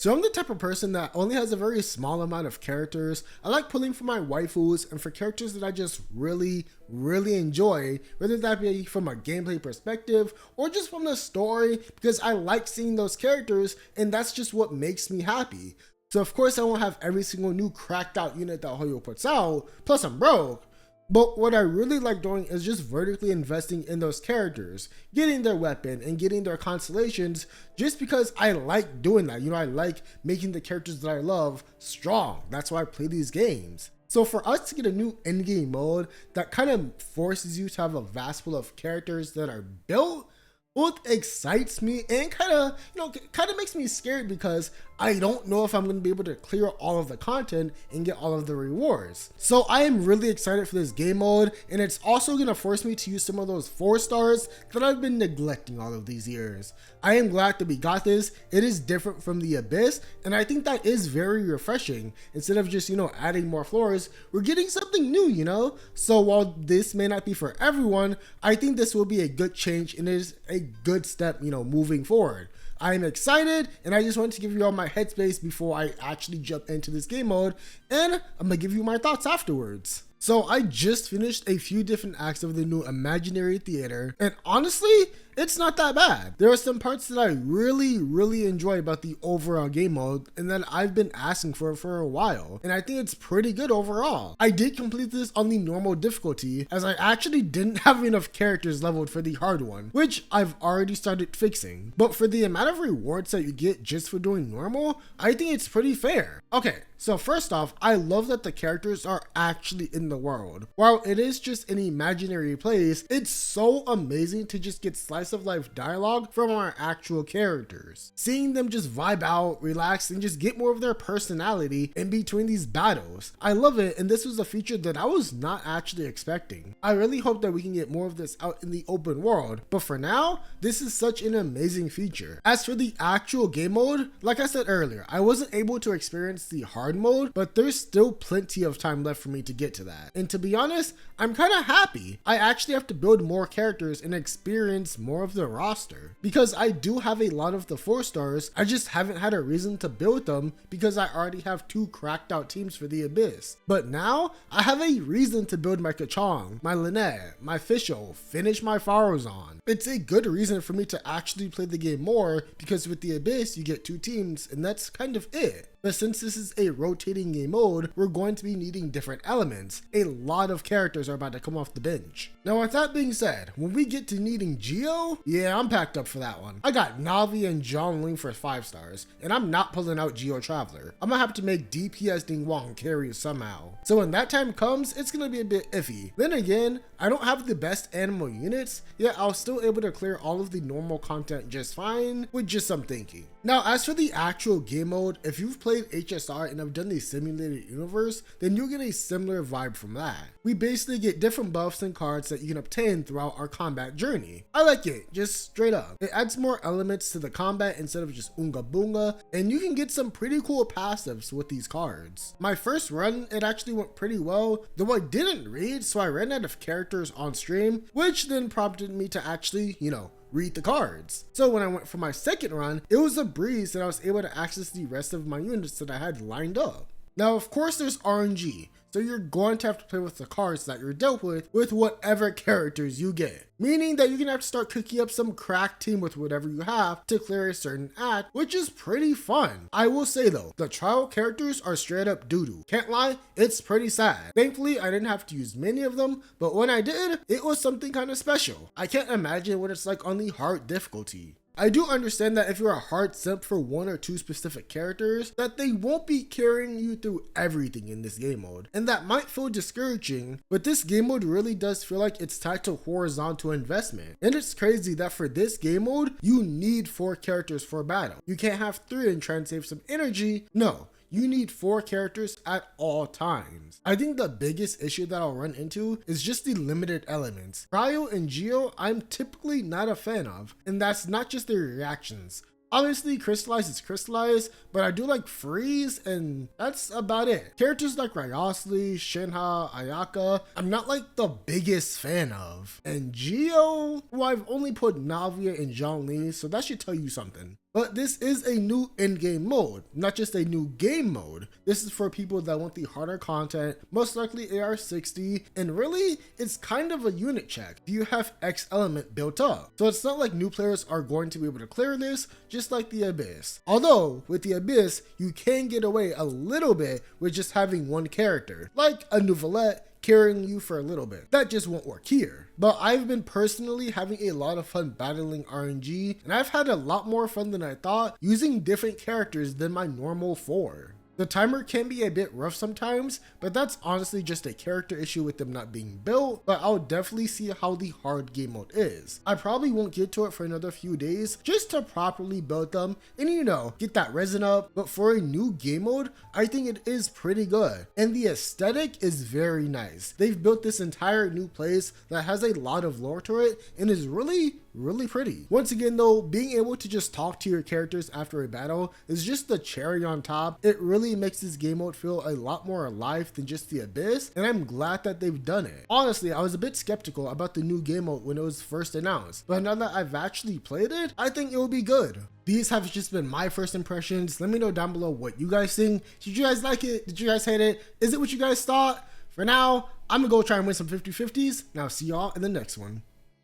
So I'm the type of person that only has a very small amount of characters. I like pulling for my waifus and for characters that I just really enjoy, whether that be from a gameplay perspective or just from the story, because I like seeing those characters and that's just what makes me happy. So of course I won't have every single new cracked out unit that Hoyo puts out, plus I'm broke. But what I really like doing is just vertically investing in those characters, getting their weapon and getting their constellations, just because I like doing that. I like making the characters that I love strong. That's why I play these games. So for us to get a new endgame mode that kind of forces you to have a vast pool of characters that are built, both excites me and kind of makes me scared, because I don't know if I'm going to be able to clear all of the content and get all of the rewards. So I am really excited for this game mode, and it's also going to force me to use some of those 4 stars that I've been neglecting all of these years. I am glad that we got this. It is different from the Abyss, and I think that is very refreshing. Instead of just, adding more floors, we're getting something new, So while this may not be for everyone, I think this will be a good change and it is a good step, moving forward. I'm excited, and I just wanted to give you all my headspace before I actually jump into this game mode, and I'm gonna give you my thoughts afterwards. So I just finished a few different acts of the new Imaginarium Theater, and honestly, it's not that bad. There are some parts that I really enjoy about the overall game mode and that I've been asking for a while, and I think it's pretty good overall. I did complete this on the normal difficulty, as I actually didn't have enough characters leveled for the hard one, which I've already started fixing. But for the amount of rewards that you get just for doing normal, I think it's pretty fair. Okay, so first off, I love that the characters are actually in the world. While it is just an imaginary place, it's so amazing to just get slice of life dialogue from our actual characters. Seeing them just vibe out, relax, and just get more of their personality in between these battles. I love it, and this was a feature that I was not actually expecting. I really hope that we can get more of this out in the open world, but for now, this is such an amazing feature. As for the actual game mode, like I said earlier, I wasn't able to experience the hard mode, but there's still plenty of time left for me to get to that. And to be honest, I'm kind of happy. I actually have to build more characters and experience more of the roster, because I do have a lot of the 4 stars. I just haven't had a reason to build them because I already have 2 cracked out teams for the Abyss. But now I have a reason to build my Kachong, my Lynette, my Fischl, finish my Farozon. It's a good reason for me to actually play the game more, because with the Abyss you get 2 teams and that's kind of it. But since this is a rotating game mode, we're going to be needing different elements. A lot of characters are about to come off the bench. Now with that being said, when we get to needing Geo, yeah, I'm packed up for that one. I got Navi and Zhongling for 5 stars, and I'm not pulling out Geo Traveler. I'm gonna have to make DPS Ding Wong carry somehow. So when that time comes, it's gonna be a bit iffy. Then again, I don't have the best animal units, yet I was still able to clear all of the normal content just fine with just some thinking. Now as for the actual game mode, if you've played HSR and have done the simulated universe, then you'll get a similar vibe from that. We basically get different buffs and cards that you can obtain throughout our combat journey. I like it, just straight up. It adds more elements to the combat instead of just Oonga Boonga, and you can get some pretty cool passives with these cards. My first run, it actually went pretty well, though I didn't read, so I ran out of characters on stream, which then prompted me to actually, read the cards. So when I went for my second run, it was a breeze that I was able to access the rest of my units that I had lined up. Now of course there's RNG, so you're going to have to play with the cards that you're dealt with whatever characters you get. Meaning that you're gonna have to start cooking up some crack team with whatever you have to clear a certain act, which is pretty fun. I will say though, the trial characters are straight up doo-doo. Can't lie, it's pretty sad. Thankfully, I didn't have to use many of them, but when I did, it was something kind of special. I can't imagine what it's like on the hard difficulty. I do understand that if you're a hard simp for 1 or 2 specific characters, that they won't be carrying you through everything in this game mode, and that might feel discouraging, but this game mode really does feel like it's tied to horizontal investment. And it's crazy that for this game mode, you need 4 characters for a battle. You can't have 3 and try and save some energy. No. You need 4 characters at all times. I think the biggest issue that I'll run into is just the limited elements. Cryo and Geo, I'm typically not a fan of, and that's not just their reactions. Obviously, Crystallize is Crystallize, but I do like Freeze, and that's about it. Characters like Ryosli, Shinha, Ayaka, I'm not like the biggest fan of. And Geo, well, I've only put Navia and Zhongli, so that should tell you something. But this is a new endgame mode, not just a new game mode. This is for people that want the harder content, most likely AR-60, and really, it's kind of a unit check. You have X element built up. So it's not like new players are going to be able to clear this, just like the Abyss. Although, with the Abyss, you can get away a little bit with just having one character, like a Nouvelette carrying you for a little bit. That just won't work here. But I've been personally having a lot of fun battling RNG, and I've had a lot more fun than I thought using different characters than my normal 4. The timer can be a bit rough sometimes, but that's honestly just a character issue with them not being built, but I'll definitely see how the hard game mode is. I probably won't get to it for another few days just to properly build them and get that resin up, but for a new game mode, I think it is pretty good. And the aesthetic is very nice. They've built this entire new place that has a lot of lore to it and is really pretty. Once again though, being able to just talk to your characters after a battle is just the cherry on top. It really makes this game mode feel a lot more alive than just the Abyss, and I'm glad that they've done it. Honestly, I was a bit skeptical about the new game mode when it was first announced, but now that I've actually played it, I think it will be good. These have just been my first impressions. Let me know down below what you guys think. Did you guys like it? Did you guys hate it? Is it what you guys thought? For now, I'm gonna go try and win some 50-50s, and I'll see y'all in the next one.